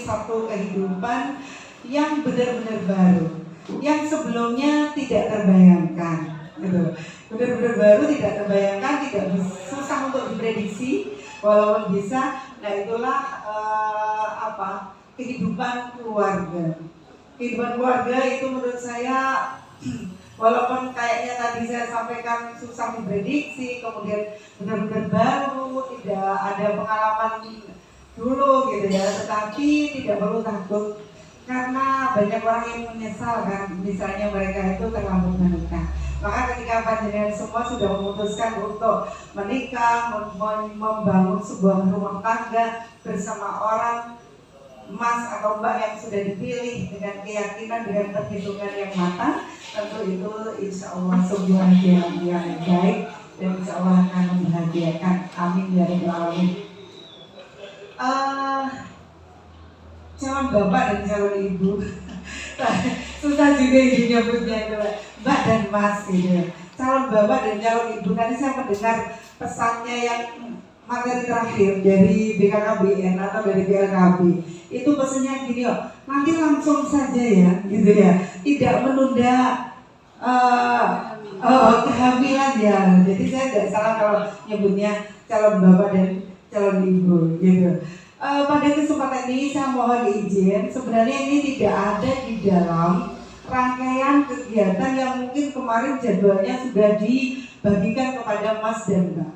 satu kehidupan yang benar-benar baru, yang sebelumnya tidak terbayangkan, gitu. Benar-benar baru, tidak terbayangkan, tidak susah untuk diprediksi, walaupun bisa. Nah itulah kehidupan keluarga. Kehidupan keluarga itu menurut saya walaupun kayaknya tadi saya sampaikan susah diprediksi, kemudian benar-benar baru, tidak ada pengalaman dulu gitu ya, tetapi tidak perlu takut karena banyak orang yang menyesal kan, misalnya mereka itu terlambat menikah. Maka ketika panjenengan semua sudah memutuskan untuk menikah, membangun sebuah rumah tangga bersama orang mas atau mbak yang sudah dipilih dengan keyakinan, dengan perhitungan yang matang, tentu itu insya Allah sebuah jalan yang baik dan insya Allah akan membahagiakan. Amin ya rabbal alamin. Calon bapak dan calon ibu susah juga ini nyebutnya itu, mbak dan mas gitu. Calon bapak dan calon ibu, nanti saya mendengar pesannya yang materi terakhir dari BKKBN atau dari BLKB itu pesannya gini, nanti langsung saja ya gitu ya, tidak menunda kehamilan ya. Jadi saya tidak salah kalau nyebutnya calon bapak dan calon ibu gitu. Pada kesempatan ini saya mohon izin, sebenarnya ini tidak ada di dalam rangkaian kegiatan yang mungkin kemarin jadwalnya sudah dibagikan kepada Mas dan Mbak.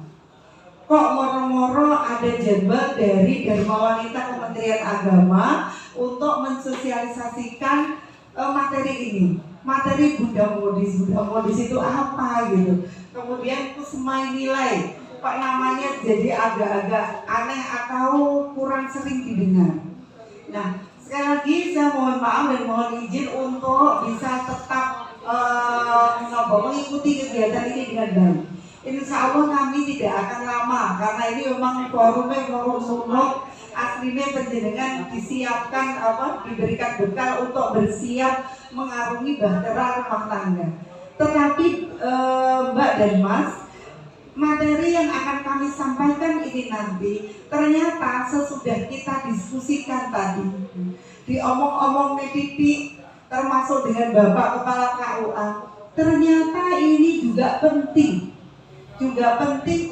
Kok moro-moro ada jadwal dari Dharma Wanita Kementerian Agama untuk mensosialisasikan materi ini, materi Buddha Modis. Buddha Modis itu apa gitu, kemudian Kusmai Nilai, kok namanya jadi agak-agak aneh atau kurang sering didengar. Nah, sekali lagi saya mohon maaf dan mohon izin untuk bisa tetap mengikuti kegiatan ini dengan baik. Insya Allah kami tidak akan lama karena ini memang forumnya forum sunuk, aslinya penjenengan disiapkan diberikan bekal untuk bersiap mengarungi bahtera rumah tangga. Tetapi Mbak dan Mas, materi yang akan kami sampaikan ini nanti ternyata sesudah kita diskusikan tadi, diomong-omong medipi termasuk dengan Bapak Kepala KUA, ternyata ini juga penting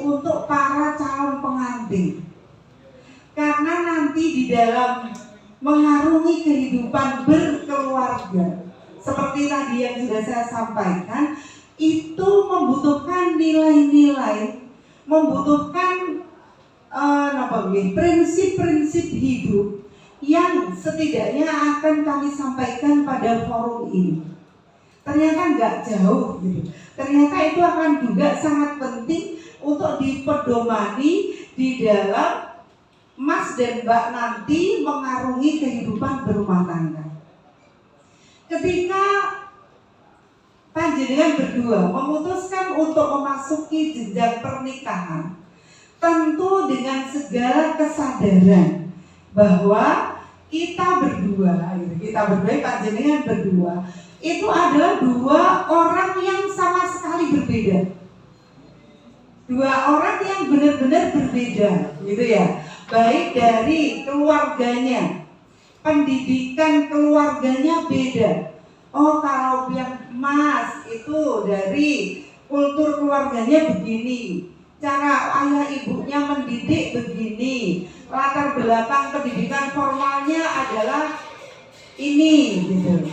untuk para calon pengantin, karena nanti di dalam mengarungi kehidupan berkeluarga seperti tadi yang sudah saya sampaikan, itu membutuhkan nilai-nilai, membutuhkan prinsip-prinsip hidup yang setidaknya akan kami sampaikan pada forum ini. Ternyata nggak jauh gitu. Ternyata itu akan juga sangat penting untuk dipedomani di dalam Mas dan Mbak nanti mengarungi kehidupan berumah tangga. Ketika panjenengan berdua memutuskan untuk memasuki jenjang pernikahan, tentu dengan segala kesadaran bahwa kita berdua, panjenengan berdua itu adalah dua orang yang sama sekali berbeda, dua orang yang benar-benar berbeda, gitu ya. Baik dari keluarganya, pendidikan keluarganya beda. Oh, kalau yang Mas itu dari kultur keluarganya begini, cara ayah ibunya mendidik begini, latar belakang pendidikan formalnya adalah ini, gitu.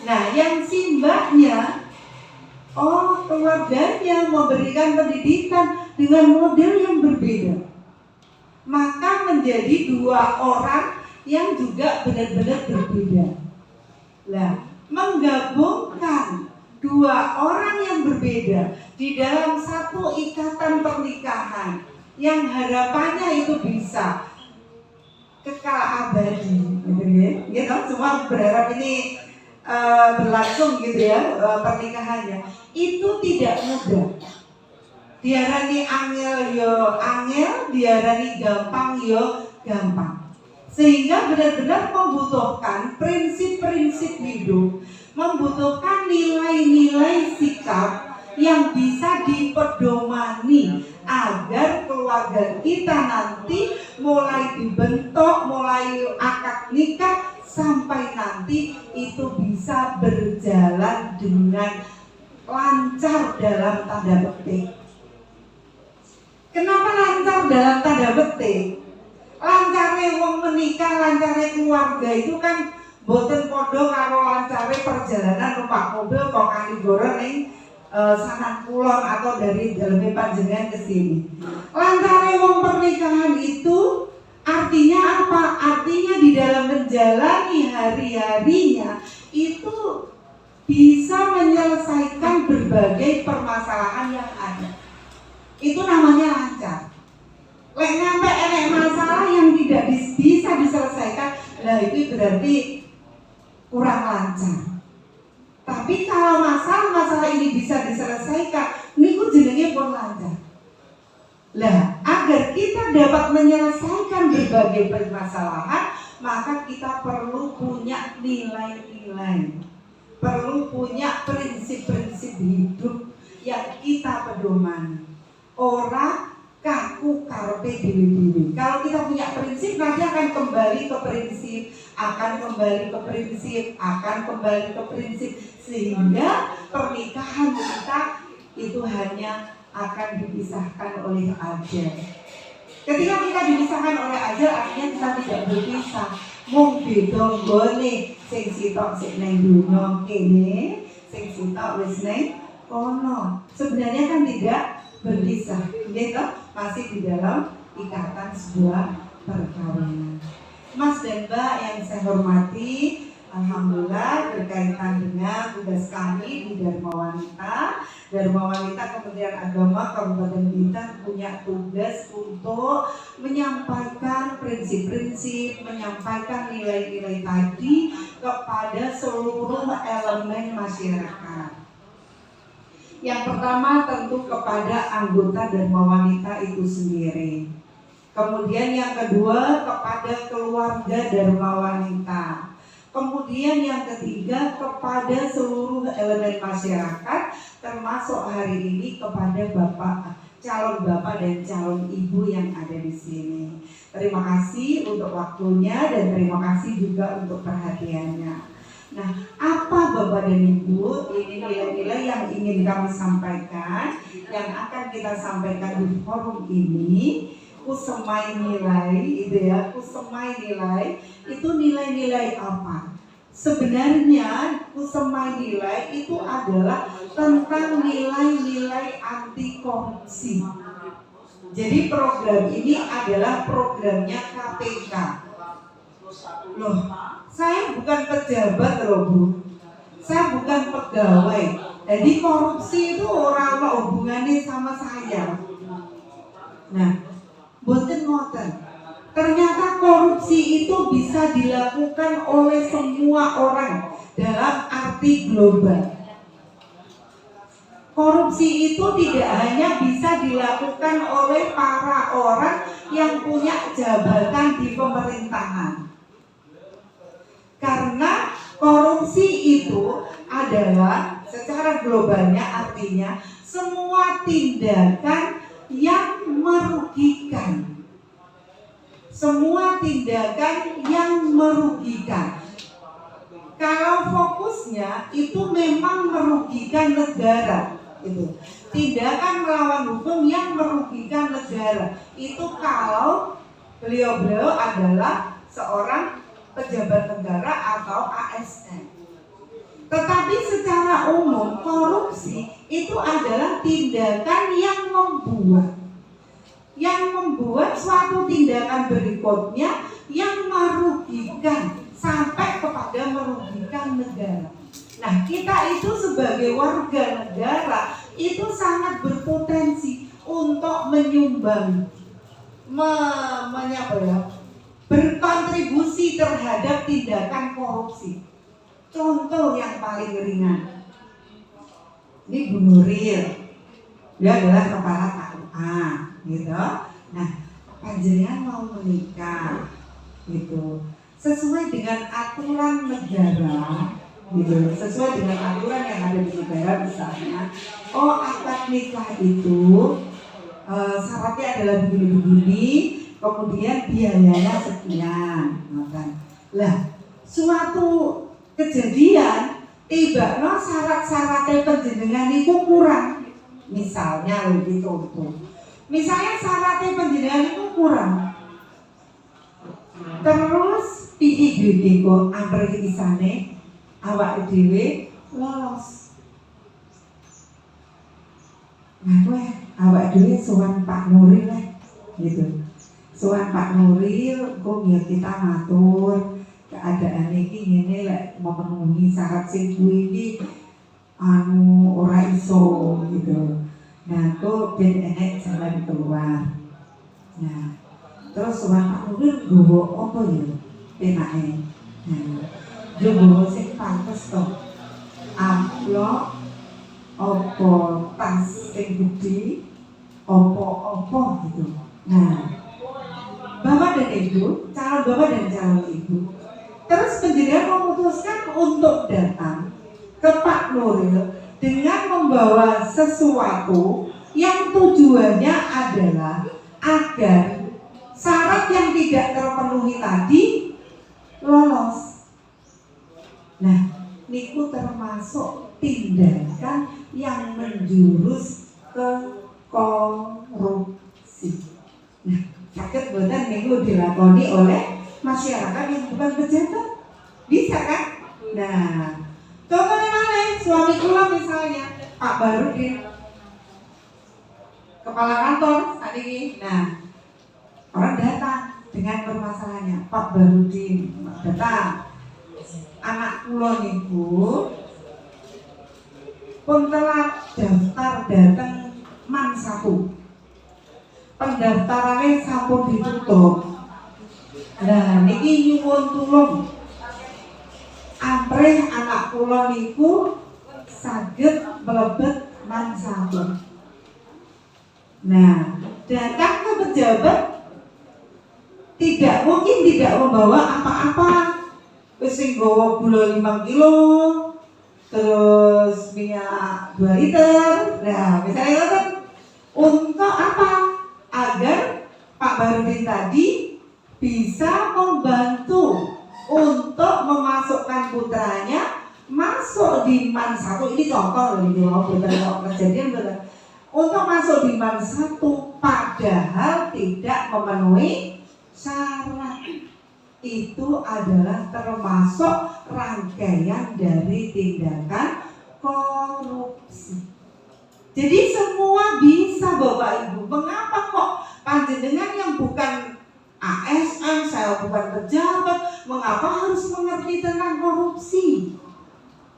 Nah, yang si mbaknya, keluarganya memberikan pendidikan dengan model yang berbeda, maka menjadi dua orang yang juga benar-benar berbeda. Nah, menggabungkan dua orang yang berbeda di dalam satu ikatan pernikahan yang harapannya itu bisa kekal abadi, gitu ya. Gitu, semua berharap ini berlangsung gitu ya, pernikahannya itu tidak mudah. Diarani angel yo angel, diarani gampang yo gampang. Sehingga benar-benar membutuhkan prinsip-prinsip hidup, membutuhkan nilai-nilai sikap yang bisa dipedomani agar keluarga kita nanti mulai dibentuk, mulai akad nikah sampai nanti itu bisa berjalan dengan lancar dalam tanda petik. Kenapa lancar dalam tanda petik? Lancarnya wong menikah, lancarnya keluarga itu kan boten podo karo lancare perjalanan numpak mobil kok Kanigoro ning Sanan Kulon atau dari Dalem Panjenengan ke sini. Lancare wong pernikahan itu artinya apa? Artinya di dalam menjalani hari-harinya itu bisa menyelesaikan berbagai permasalahan yang ada. Itu namanya lancar. Lek nyampe enek masalah yang tidak bisa diselesaikan, nah itu berarti kurang lancar. Tapi kalau masalah ini bisa diselesaikan, niku jenenge pun lancar. Lah, agar kita dapat menyelesaikan berbagai permasalahan, maka kita perlu punya nilai-nilai, perlu punya prinsip-prinsip hidup yang kita pedomani. Ora kaku karepe dhewe-dhewe. Kalau kita punya prinsip, nanti akan kembali ke prinsip, akan kembali ke prinsip, akan kembali ke prinsip, sehingga pernikahan kita itu hanya akan dipisahkan oleh ajal. Ketika kita dipisahkan oleh ajal, artinya kita tidak berpisah. Mung beda nggone, sing sitok sik nang dunya kene, sing sitok wis nang kono. Sebenarnya kan tidak berpisah, gitu, masih di dalam ikatan sebuah perkawinan. Mas dan Mbak yang saya hormati, alhamdulillah berkaitan dengan tugas kami di Dharma Wanita. Dharma Wanita Kementerian Agama Kabupaten Bintan punya tugas untuk menyampaikan prinsip-prinsip, menyampaikan nilai-nilai tadi kepada seluruh elemen masyarakat. Yang pertama tentu kepada anggota Dharma Wanita itu sendiri. Kemudian yang kedua kepada keluarga Dharma Wanita. Kemudian yang ketiga kepada seluruh elemen masyarakat, termasuk hari ini kepada calon bapak dan calon ibu yang ada di sini. Terima kasih untuk waktunya dan terima kasih juga untuk perhatiannya. Nah, apa Bapak dan Ibu, ini nilai-nilai yang ingin kami sampaikan, yang akan kita sampaikan di forum ini. Kusemai nilai, itu ya, kusemai nilai, itu nilai-nilai apa? Sebenarnya kusemai nilai itu adalah tentang nilai-nilai anti korupsi. Jadi program ini adalah programnya KPK. Loh, saya bukan pejabat loh Bu, saya bukan pegawai. Jadi korupsi itu orang hubungannya sama saya. Nah, boten ngoten. Ternyata korupsi itu bisa dilakukan oleh semua orang dalam arti global. Korupsi itu tidak hanya bisa dilakukan oleh para orang yang punya jabatan di pemerintahan. Karena korupsi itu adalah secara globalnya artinya semua tindakan yang merugikan. Semua tindakan yang merugikan. Kalau fokusnya itu memang merugikan negara, itu tindakan melawan hukum yang merugikan negara. Itu kalau beliau-beliau adalah seorang pejabat negara atau ASN. Tetapi secara umum korupsi itu adalah tindakan yang membuat suatu tindakan berikutnya yang merugikan sampai kepada merugikan negara. Nah, kita itu sebagai warga negara itu sangat berpotensi untuk menyumbang, berkontribusi terhadap tindakan korupsi. Contoh yang paling ringan, ini Bu Nuril, dia adalah kepala KUA, gitu. Nah, panjenengan mau menikah, gitu, sesuai dengan aturan negara, gitu, sesuai dengan aturan yang ada di negara misalnya. Oh, akad nikah itu syaratnya adalah begini-begini, kemudian biayanya sekian. Lah, suatu kejadian tiba no syarat-syaratnya panjenengan itu kurang. Misalnya begitu tuh. Misalnya syaratnya panjenengan itu kurang. Terus piye duwe kok antar isane awak dhewe lolos. Nah, awak dhewe sowan Pak Nuril gitu. Sowan Pak Nuril kok ya kita matur keadaan iki ngene lek memenuhi syarat sing kuwi iki ora iso gitu. Nah, kok ben enek jalan keluar. Nah, terus sowan Pak Nuril nggowo apa ya penake? Nah, yo nggowo sing pantes to. Amplop opo tas sing gede, opo gitu. Nah, Bapak dan Ibu, calon Bapak dan calon Ibu, terus penjenengan memutuskan untuk datang ke Pak Nuril dengan membawa sesuatu yang tujuannya adalah agar syarat yang tidak terpenuhi tadi lolos. Nah, niku termasuk tindakan yang menjurus ke korupsi. Nah, sakit benar niku dilakoni oleh masyarakat yang bukan pejabat. Bisa kan? Nah, contohnya mana? Suami kula misalnya Pak Barudin, kepala kantor tadi. Nah, orang datang dengan permasalahannya. Pak Barudin datang. Anak kula niku pun telah daftar datang man 1. Pendaftarannya sampun ditutup. Nah, niki nyuwun tulung. Amprih anak kula niku saged mlebet man 1. Nah, datang ke pejabat tidak mungkin tidak membawa apa-apa. Wis sing nggawa gula 5 kilo, terus minyak 2 liter. Nah, misalnya kan untuk apa? Agar Pak Barudin tadi bisa membantu untuk memasukkan putranya masuk di man 1. Ini contoh loh, ini betul kejadian betul. Untuk masuk di man 1 padahal tidak memenuhi syarat. Itu adalah termasuk rangkaian dari tindakan korupsi. Jadi semua bisa Bapak Ibu. Mengapa kok panjenengan yang bukan ASN, saya bukan pejabat, mengapa harus mengerti tentang korupsi?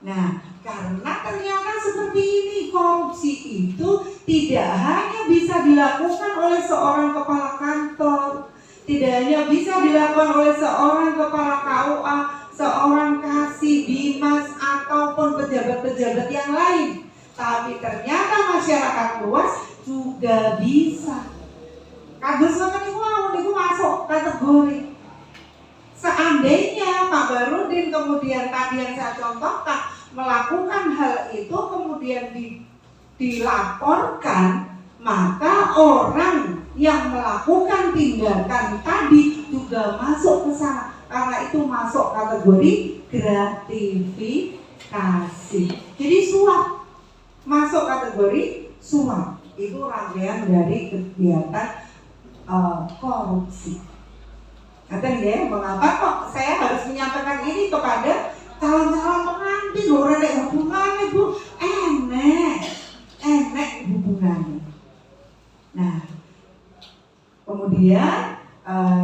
Nah, karena ternyata seperti ini, korupsi itu tidak hanya bisa dilakukan oleh seorang kepala kantor, tidak hanya bisa dilakukan oleh seorang kepala KUA, seorang kasih, bimas, ataupun pejabat-pejabat yang lain, tapi ternyata masyarakat luas juga bisa. Kados niku masuk kategori. Seandainya Pak Barudin kemudian tadi yang saya contohkan melakukan hal itu kemudian dilaporkan, maka orang yang melakukan tindakan tadi juga masuk ke sana karena itu masuk kategori gratifikasi. Jadi suap masuk kategori suap. Itu rangkaian dari kegiatan korupsi. Kata dia, mengapa kok saya harus menyampaikan ini kepada calon-calon pengantin? Orang ada hubungannya Bu, enek hubungannya. Nah, kemudian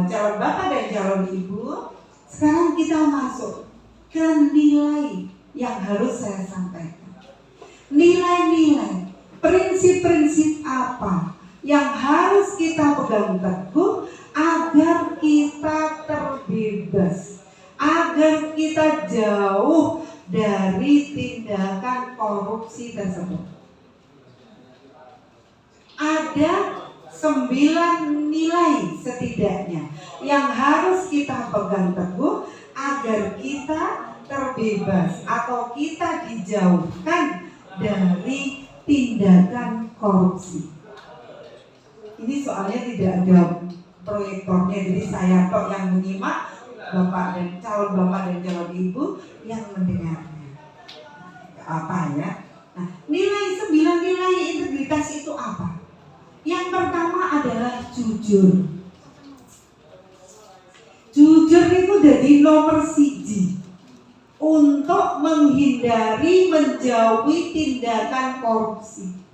calon bapak dan calon ibu, sekarang kita masuk ke nilai yang harus saya sampaikan. Nilai-nilai, prinsip-prinsip apa yang harus kita pegang teguh agar kita terbebas, agar kita jauh dari tindakan korupsi tersebut. Ada 9 nilai setidaknya yang harus kita pegang teguh agar kita terbebas atau kita dijauhkan dari tindakan korupsi. soalnya tidak ada proyektornya, jadi saya tok yang menyimak, bapak dan calon ibu yang mendengarnya. Apa ya? Nah, 9 nilai integritas itu apa? Yang pertama adalah jujur. Jujur itu jadi nomor 1 untuk menghindari, menjauhi tindakan korupsi.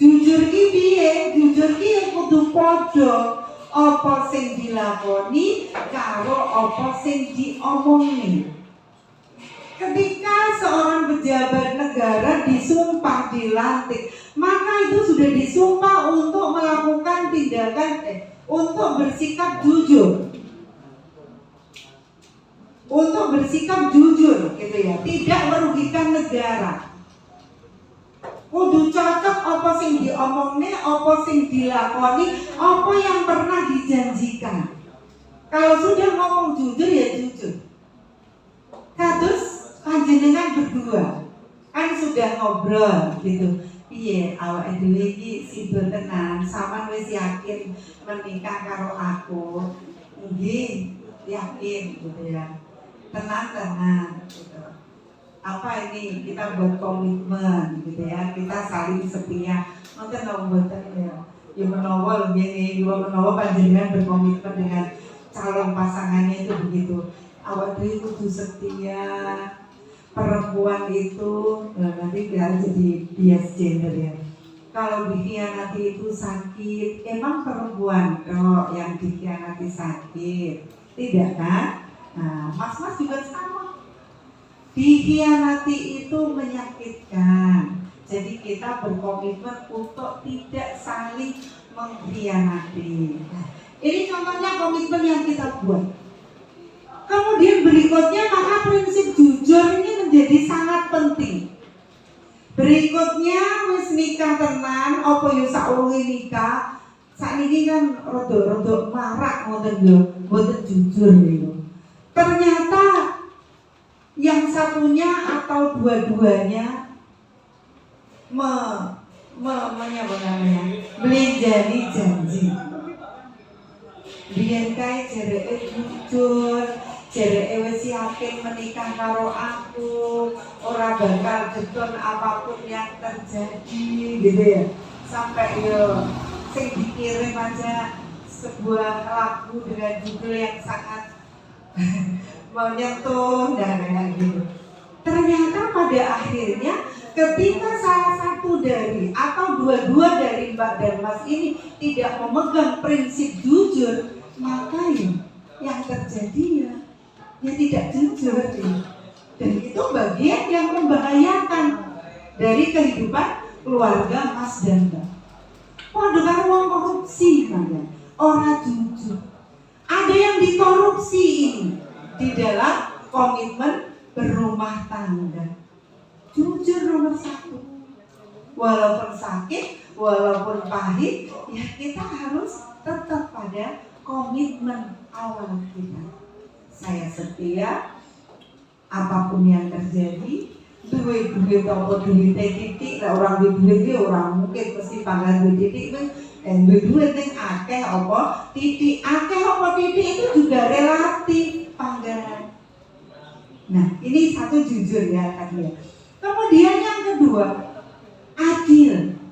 Jujur ki piye? Jujur ki kudu padha apa sing dilakoni karo apa sing diomongin. Ketika seorang pejabat negara disumpah dilantik, maka itu sudah disumpah untuk melakukan tindakan untuk bersikap jujur. Untuk bersikap jujur gitu ya, tidak merugikan negara. Kudu cocok apa sing diomongnya, apa sing dilakoni, apa yang pernah dijanjikan. Kalau sudah ngomong jujur ya jujur. Kados panjenengan berdua kan sudah ngobrol gitu. Iya, awake dhewe iki sida tenan, sampean wis yakin menikah karo aku. Nggih, yakin gitu ya. Tenang gitu. Apa ini kita buat komitmen gitu ya, kita saling setia. Mungkin mau buatan ya, ya menawa lebih dua menawa panjenengan berkomitmen dengan calon pasangannya itu begitu. Awak itu kudu setia. Perempuan itu nanti biar jadi bias gender ya. Kalau dikhianati itu sakit, emang perempuan kok yang dikhianati sakit, tidak kan? Nah, mas-mas juga sama. Dikhianati itu menyakitkan. Jadi kita berkomitmen untuk tidak saling mengkhianati. Nah, ini contohnya komitmen yang kita buat. Kemudian berikutnya maka prinsip jujur ini menjadi sangat penting. Berikutnya wis nikah tenan, apa yo saurunge nikah, sakniki kan rada marak ngoten yo, mboten jujur niku. Ternyata yang satunya atau dua-duanya melenjani janji. Biyen kae jereke jujur, jereke wis yakin menikah karo aku, ora bakal gedon apapun yang terjadi gitu ya. Sampai yo sing dikirim aja sebuah lagu dengan judul yang sangat menyentuh dan kayak gitu. Ternyata pada akhirnya ketika salah satu dari atau dua-dua dari Mbak dan Mas ini tidak memegang prinsip jujur, maka yang terjadi ya tidak jujur ya. Dan itu bagian yang membahayakan dari kehidupan keluarga Mas dan Mbak. Dengan uang korupsi kan, orang jujur. Ada yang dikorupsi ini di dalam komitmen berumah tangga. Jujur nomor 1. Walaupun sakit, walaupun pahit, ya kita harus tetap pada komitmen awal kita. Saya setia, apapun yang terjadi. Duit apa duit titik, orang duit orang mungkin mesti pangkat duit titik duit yang akeh apa titik itu juga relatif panggalan. Nah ini satu jujur ya tadi ya. Kemudian yang kedua, adil.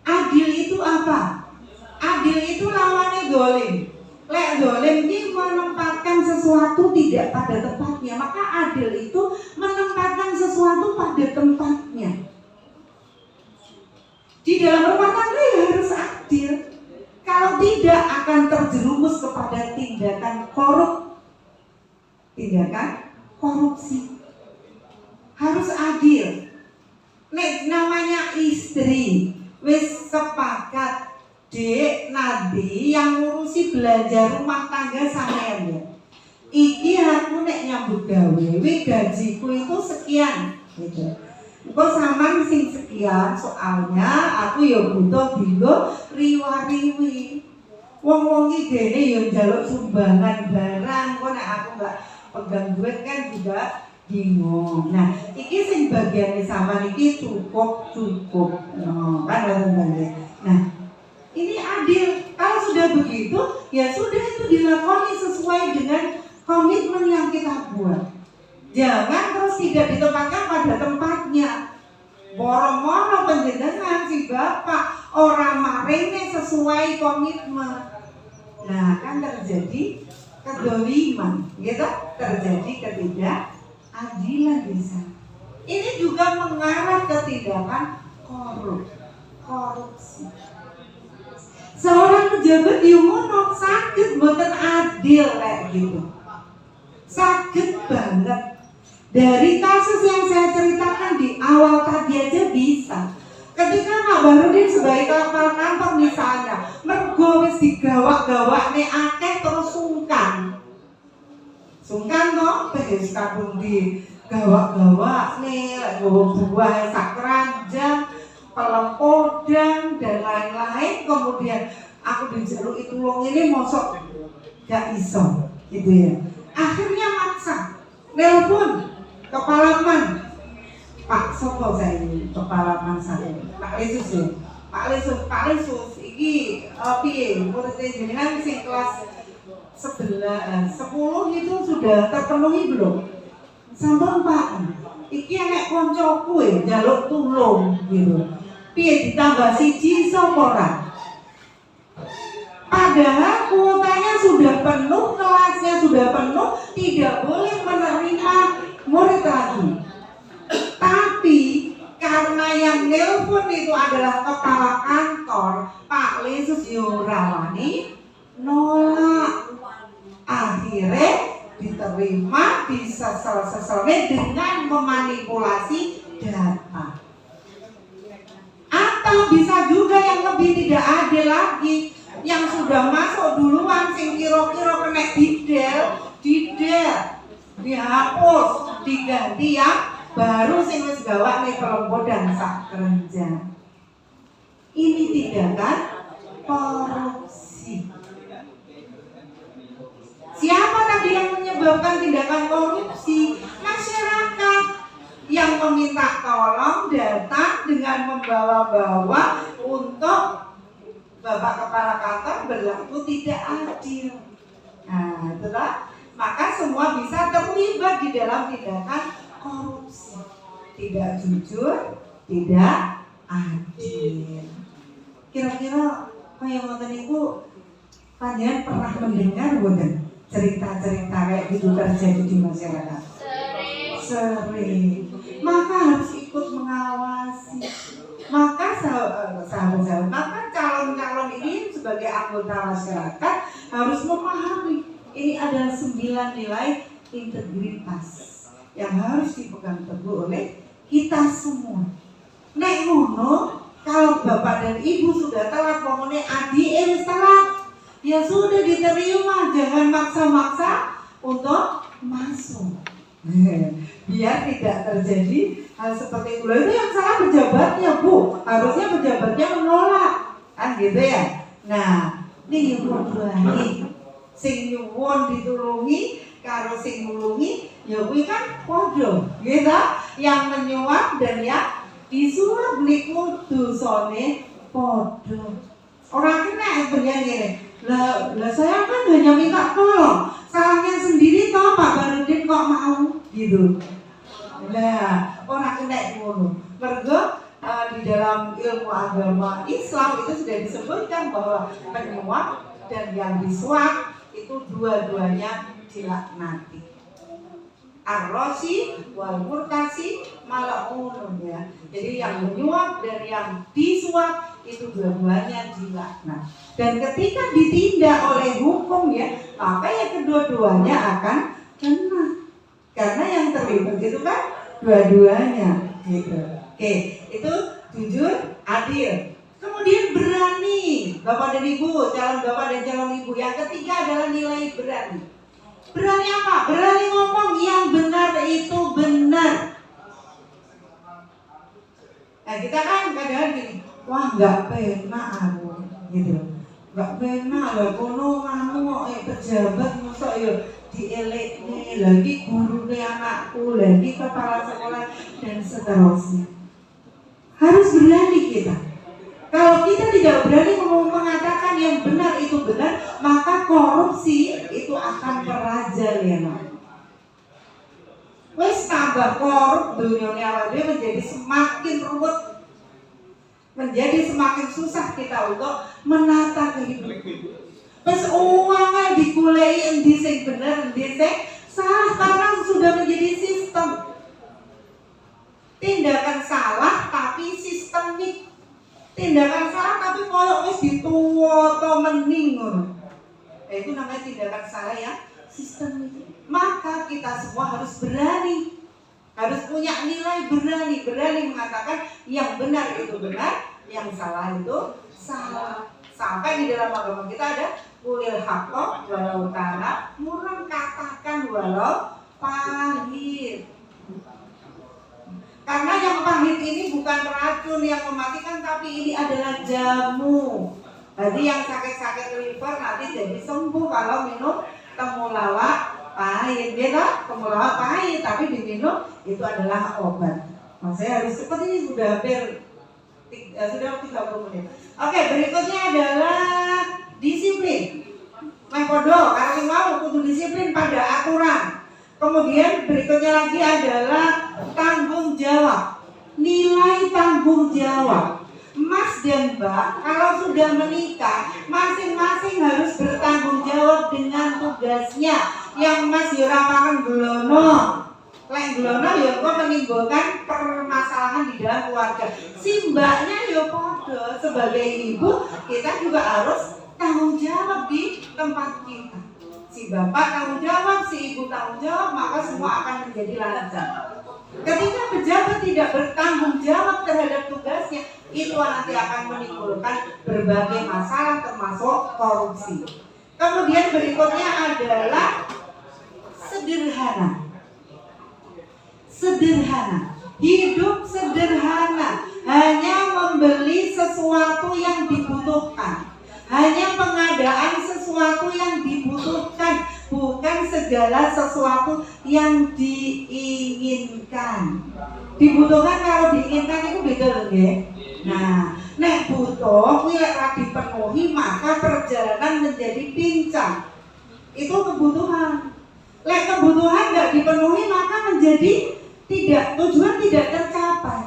Adil itu apa? Adil itu lawannya dolim. Lek dolim ini menempatkan sesuatu tidak pada tempatnya, maka adil itu menempatkan sesuatu pada tempatnya. Di dalam rumah tangga ya harus adil. Kalau tidak akan terjerumus kepada tindakan korupsi. Harus adil. Nek namanya istri, wis sepakat Dek, nanti yang ngurusi belanja rumah tangga sampean ya. Iki aku nek nyambut gawe, gajiku itu sekian gitu. Kok sampean sing sekian, soalnya aku ya butuh dienggo riwa-riwi. Wong-wong iki dene ya njaluk sumbangan barang, kok nek aku enggak pegang duit kan juga bingung. Nah, iki sing bagian sampean iki cukup. No, kan ngoten. Nah, Ini adil. Kalau sudah begitu, ya sudah itu dilakoni sesuai dengan komitmen yang kita buat. Jangan terus tidak ditempatkan pada tempatnya. Moro-moro penjenengan si bapak orang marine sesuai komitmen. Nah kan terjadi kedoliman, gitu, terjadi ketidakadilan bisa. Ini juga mengarah ke tindakan korupsi. Seorang pejabat diumumkan sakit mboten adil kayak gitu. Sakit banget. Dari kasus yang saya ceritakan di awal tadi aja bisa. Ketika Pak Barudin sebagai kepala kantor misalnya, mergo wis digawak-gawakne akeh terus sungkan. Sungkan toh, wis kadung di gawak-gawakne, gawa buah sak keranjang, pelempodang dan lain-lain, kemudian aku dijaluk itu long ini mosok gak iso gitu ya. Akhirnya maksa nelpon kepala man, Pak Sopo saya ini kepala man saya, Pak Lesus ya, Pak Lesus iki piye muridnya jenengan sing kelas 10 itu sudah terpenuhi belum? Sampun Pak, iki enek koncoku njaluk tulung gitu. Piye ditambah siji sapa ora? Padahal kuotanya sudah penuh, kelasnya sudah penuh, tidak boleh menerima murid lagi. Tapi karena yang nelpon itu adalah kepala kantor, Pak Lesus Yurawani nolak. Akhirnya diterima, bisa selesai dengan memanipulasi data. Atau bisa juga yang lebih tidak adil lagi, yang sudah masuk duluan sing kira-kira kena didel dihapus, diganti yang baru sing wis gawak nih pelompodan sak kerenjang. Ini tindakan korupsi. Siapa tadi yang menyebabkan tindakan korupsi? Masyarakat yang meminta tolong datang dengan membawa-bawa untuk Bapak Kepala Kantor berlaku tidak adil. Nah, itulah maka semua bisa terlibat di dalam tindakan korupsi. Tidak jujur, tidak adil. Kira-kira kayak ngoten niku panjenengan pernah mendengar mboten cerita-cerita kayak gitu terjadi di masyarakat? Sering. Maka harus ikut mengawasi. Maka sahabat-sahabat, maka calon-calon ini sebagai anggota masyarakat harus memahami ini adalah 9 nilai integritas yang harus dipegang teguh oleh kita semua. Nek ngono, kalau bapak dan ibu sudah telat ngomongnya adi wis telat, ya sudah diterima, jangan maksa-maksa untuk masuk. Biar tidak terjadi hal seperti itu. Itu yang salah pejabatnya, Bu. Harusnya pejabatnya menolak, kan gitu ya. Nah, ini yang sing nyuwun ditulungi karo sing nulungi, ya kuwi kan padha, gitu. Yang menyuap dan yang disuap niku dosane padha. Orang kena bener ngene. Lah saya kan hanya minta tolong. Salahnya sendiri toh Pak Barudin kok mau gitu. Nah, orang kena ngono. Mergo di dalam ilmu agama Islam itu sudah disebutkan bahwa penyuap dan yang disuap itu dua-duanya dilaknati. Ar-Rosi wal murtasi mal'unun ya. Jadi yang menyuap dan yang disuap itu dua-duanya dilaknat. Dan ketika ditindak oleh hukum ya, maka ya kedua-duanya akan kena. Karena yang terlibat itu kan dua-duanya gitu. Oke, itu jujur, adil. Kemudian berani, Bapak dan Ibu, calon Bapak dan calon Ibu. Yang ketiga adalah nilai berani. Berani apa? Berani ngomong yang benar itu benar. Nah kita kan kadang-kadang gini, wah nggak pernah aku gitu, nggak pernah lah kono kamu pejabat masa ya dielek nih lagi guru nih anakku lagi kepala sekolah dan seterusnya. Harus berani kita. Kalau kita tidak berani mengatakan yang benar itu benar, maka korupsi itu akan merajalela. Wes tambah korup dunia awake menjadi semakin ruwet, menjadi semakin susah kita untuk menata kehidupan. Wes uangnya digulai endi sing bener endi sing salah karena sudah menjadi sistem. Tindakan salah tapi sistemik. Tindakan salah tapi koyo wis dituwoto mening ngono. Itu namanya tindakan salah ya sistemik. Maka kita semua harus berani, harus punya nilai berani mengatakan yang benar itu benar, yang salah itu salah. Sampai di dalam agama kita ada ulil haqqo walau kana murran, katakan walau pahit. Karena yang pahit ini bukan racun yang mematikan, tapi ini adalah jamu. Jadi yang sakit-sakit liver nanti jadi sembuh kalau minum temulawak pahit, gitu? Temulawak pahit, tapi diminum itu adalah obat. Saya harus seperti ini sudah hampir sudah 30 menit. Oke, berikutnya adalah disiplin. Mengkodo, kalau mau kudu disiplin pada aturan. Kemudian berikutnya lagi adalah tanggung jawab. Nilai tanggung jawab. Mas dan Mbak kalau sudah menikah, masing-masing harus bertanggung jawab dengan tugasnya. Yang Mas yura makan gelono, lain gelono ya kok menimbulkan permasalahan di dalam keluarga. Si mbaknya ya podo, sebagai ibu kita juga harus tanggung jawab di tempat kita. Si bapak tanggung jawab, si ibu tanggung jawab, maka semua akan menjadi lancar. Ketika pejabat tidak bertanggung jawab terhadap tugasnya, itu nanti akan menimbulkan berbagai masalah termasuk korupsi. Kemudian berikutnya adalah sederhana. Sederhana. Hidup sederhana. Hanya membeli sesuatu yang dibutuhkan. Hanya pengadaan sesuatu yang dibutuhkan, bukan segala sesuatu yang diinginkan. Dibutuhkan kalau diinginkan itu beda loh ya. Nah, nek butuh kuwi ora dipenuhi maka perjalanan menjadi pincang. Itu kebutuhan. Lek kebutuhan nggak dipenuhi maka menjadi tujuan tidak tercapai.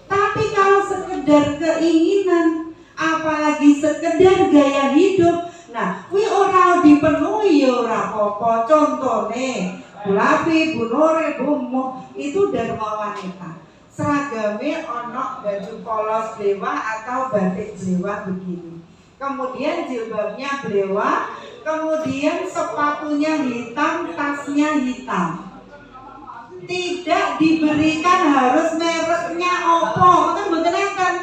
Tapi kalau sekedar keinginan, apalagi sekedar gaya hidup, nah kuwi ora dipenuhi ya ora apa-apa. Contone Bu Lavi, Bu Nore, Bu Mo itu dharma wanita. Seragame ono baju polos blewah atau batik blewah begini. Kemudian jilbabnya blewah, kemudian sepatunya hitam, tasnya hitam. Tidak diberikan harus mereknya opo, kan mboten enten.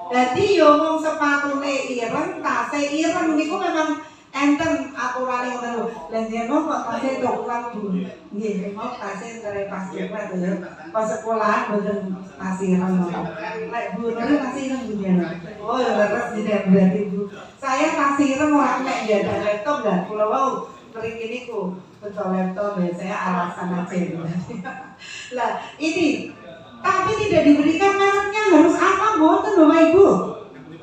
Dadi yo mung sepatune ireng, tase ireng niku memang enten aturane ngoten lho. Lah jeneng kok tase coklat Bu. Nggih, mau tase dari pas coklat ya. Pas sekolahan mboten tase ireng ngoten. Lek Bu Nuri tase ireng Bu jeneng. Oh ya leres jeneng berarti Bu. Saya tase ireng ora nek ya laptop lah kula wau mriki niku betul laptop ya saya alasan aja. Lah ini tapi tidak diberikan mereknya harus apa mboten Bapak Ibu.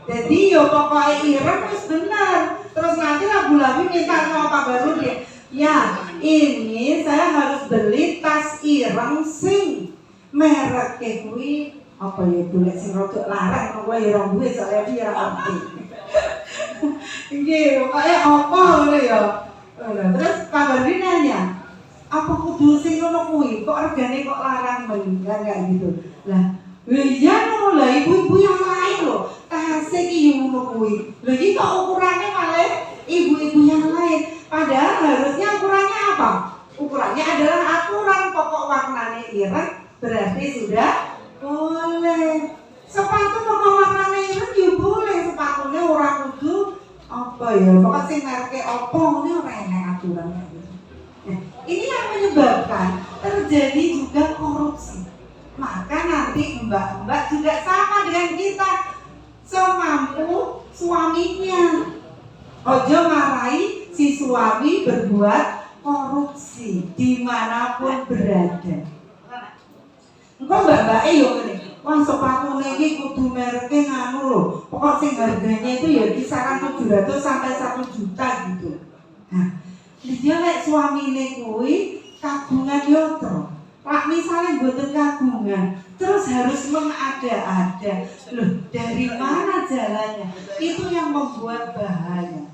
Jadi yo pokoknya ireng wis bener. Terus nanti lah Bu Lavi minta sama Pak Baru dia, ya ini saya harus beli tas ireng sing merek kuwi apa ya boleh sing rodok larang kok ya rong duwe soalnya dia ora ngerti. Nggih, kaya apa ngono ya. Terus Pak Baru nanya, apa kudu sing ngono kuwi kok regane kok larang men kayak gitu. Lah iya ngono lah ibu-ibu yang lain loh. Tas iki yo ngono kuwi. Lha iki kok ukurannya malah ibu-ibu yang lain. Padahal harusnya ukurannya apa? Ukurannya adalah aturan pokok warnanya ireng berarti sudah boleh. Sepatu pokok warnanya ireng yo boleh, sepatunya ora kudu apa ya? Pokok sing mereke opo ngene ora enek aturannya. Nah, ini yang menyebabkan terjadi juga korupsi. Maka nanti mbak-mbak juga sama dengan kita, semampu suaminya. Ojo marahi si suami berbuat korupsi dimanapun berada. Engkau mbak-mbak yo ngene, wah sepatu ini kudu mereknya nganu loh, pokok sing harganya itu ya kisaran 700 sampai 1 juta gitu. Nah, dia lek suamine kuwi kagungan yoto. Lak misalnya mboten kagungan, terus harus mengada-ada. Loh, dari mana jalannya? Itu yang membuat bahaya.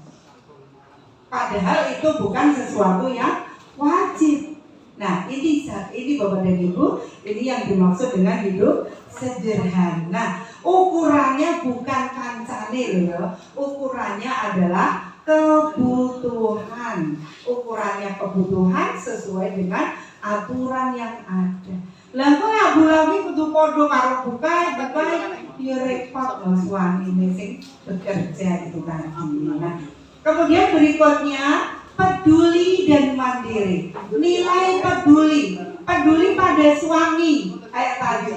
Padahal itu bukan sesuatu yang wajib. Nah, ini Bapak dan Ibu, ini yang dimaksud dengan hidup sederhana. Ukurannya bukan kancane loh, ukurannya adalah kebutuhan. Ukurannya kebutuhan sesuai dengan aturan yang ada. Lah kok abu-abu kudu padha karo buka ya repot loh suami sing bekerja itu tadi. Nah, kemudian berikutnya peduli dan mandiri. Nilai peduli pada suami kayak tadi.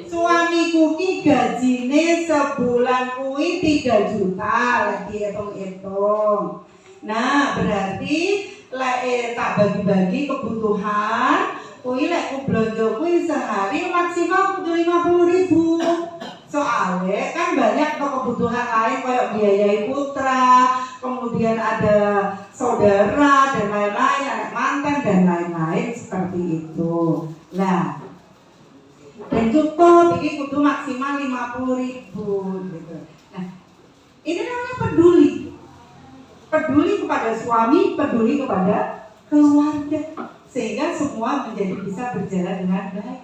Suamiku ki gajine sebulan kuwi 3 juta lagi hitung-hitung. Nah, berarti lek tak bagi-bagi kebutuhan, kuwi lek ku blonjo kuwi sehari maksimal kudu 50.000. Soalnya kan banyak kebutuhan lain kayak biayai putra, kemudian ada saudara dan lain-lain, anak mantan dan lain-lain seperti itu. Nah, dan cukup ini kudu maksimal 50.000 gitu. Nah, ini namanya peduli. Peduli kepada suami, peduli kepada keluarga, sehingga semua bisa berjalan dengan baik.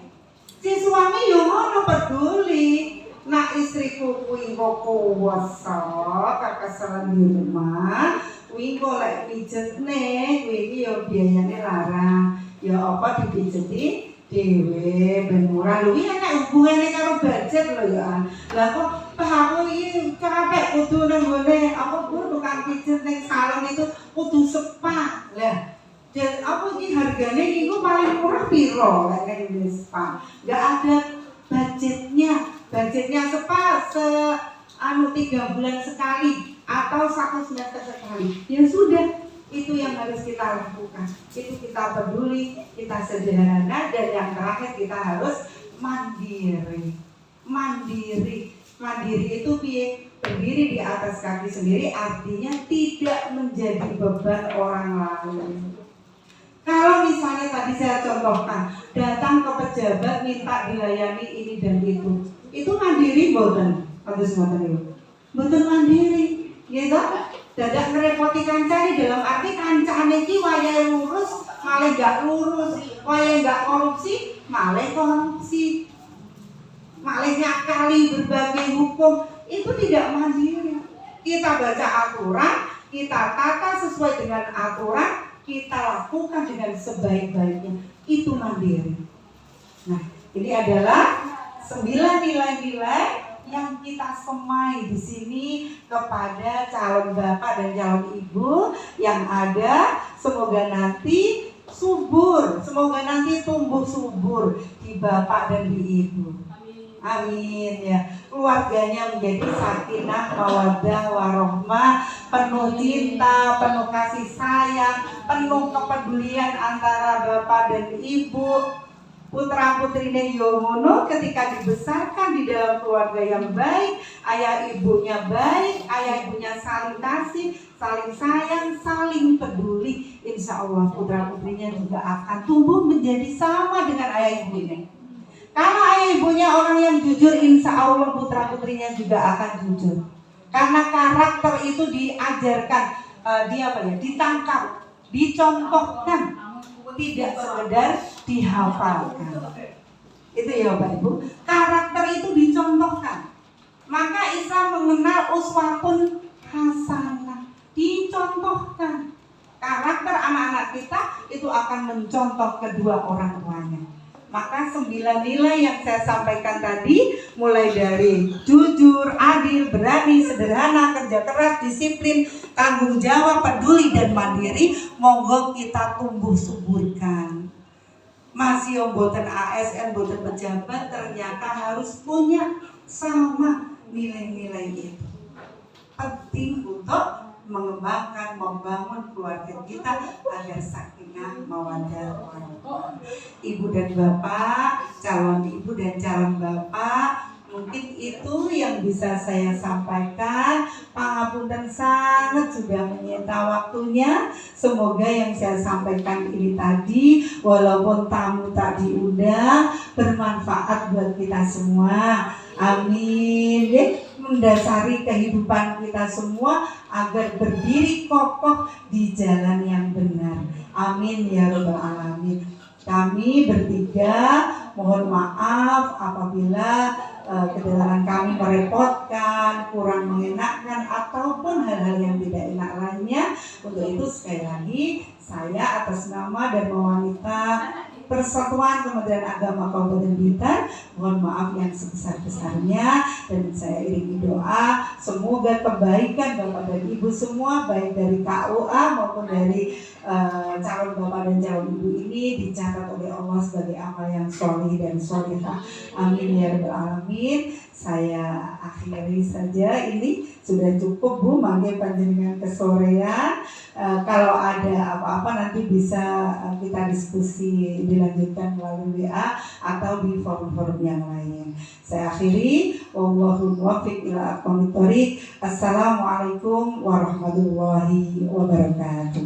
Si suami yo ngono peduli. Nah, istriku kuwi kok kuwasa kakesalan di rumah, kuwi kok lek pijetne, kuwi iki yo biayane larang. Ya apa dipijeti dhewe ben murah lho, iki enak hubungane karo budget lho ya. Lah kok aku iki capek kudu nang ngene, aku tukang pijet ning salon itu kudu spa. Lah dan apa iki hargane iku paling murah piro lek ning spa. Enggak ada budgetnya. Budgetnya spa 3 bulan sekali atau 1 semester sekali. Ya sudah, itu yang harus kita lakukan. Itu kita peduli, kita sederhana, dan yang terakhir kita harus mandiri. Mandiri itu piye? Berdiri di atas kaki sendiri, artinya tidak menjadi beban orang lain. Kalau misalnya tadi saya contohkan, datang ke pejabat minta dilayani ini dan itu mandiri mboten? Kados ngoten niku. Mboten mandiri, gitu. Dadak ngerepoti kancane dalam arti kancane iki wayahe lurus malah gak lurus, wayahe gak korupsi malah korupsi, malah nyakali berbagai hukum. Itu tidak mandiri. Kita baca aturan, kita tata sesuai dengan aturan, kita lakukan dengan sebaik-baiknya. Itu mandiri. Nah, ini adalah 9 nilai-nilai yang kita semai di sini kepada calon bapak dan calon ibu yang ada. Semoga nanti subur, semoga nanti tumbuh subur di bapak dan di ibu. Amin ya. Keluarganya menjadi sakinah, mawaddah, warohmah, penuh cinta, penuh kasih sayang, penuh kepedulian antara bapak dan ibu. Putra-putrine yo ngono ketika dibesarkan di dalam keluarga yang baik, ayah ibunya baik, ayah ibunya saling kasih, saling sayang, saling peduli. Insya Allah putra-putrinya juga akan tumbuh menjadi sama dengan ayah ibunya. Kalau ayah ibunya orang yang jujur, insya Allah putra-putrinya juga akan jujur. Karena karakter itu diajarkan, ditangkap, dicontohkan, tidak sekedar dihafalkan. Itu ya Bapak Ibu, karakter itu dicontohkan. Maka Islam mengenal uswatun hasanah, dicontohkan. Karakter anak-anak kita itu akan mencontoh kedua orang tuanya. Maka 9 nilai yang saya sampaikan tadi, mulai dari jujur, adil, berani, sederhana, kerja keras, disiplin, tanggung jawab, peduli, dan mandiri, monggo kita tumbuh suburkan. Masih mboten ASN, mboten pejabat, ternyata harus punya sama nilai-nilai itu. Penting untuk mengembangkan, membangun keluarga kita agar sakinah, mawaddah, warahmah. Ibu dan bapak, calon ibu dan calon bapak, bisa saya sampaikan. Pangapunten sangat sudah menyita waktunya. Semoga yang saya sampaikan ini tadi, walaupun tamu tak diundang, bermanfaat buat kita semua. Amin. Mendasari kehidupan kita semua agar berdiri kokoh di jalan yang benar. Amin ya rabbal alamin. Kami bertiga mohon maaf apabila kedengaran kami merepotkan, kurang mengenakan ataupun hal-hal yang tidak enak lainnya. Untuk itu sekali lagi saya atas nama Dharma Wanita Persatuan Kementerian Agama Kabupaten Blitar mohon maaf yang sebesar-besarnya, dan saya iringi doa semoga kebaikan Bapak dan Ibu semua baik dari KUA maupun dari calon Bapak dan calon Ibu ini dicatat oleh Allah sebagai amal yang sholih dan sholihah. Amin ya rabbal alamin. Saya akhiri saja, ini sudah cukup Bu, mangke panjenengan kesorean. Kalau ada apa-apa nanti bisa kita diskusi dilanjutkan melalui WA atau di forum-forum yang lain. Saya akhiri, wallahul muwaffiq ila aqwamit thoriq. Assalamualaikum warahmatullahi wabarakatuh.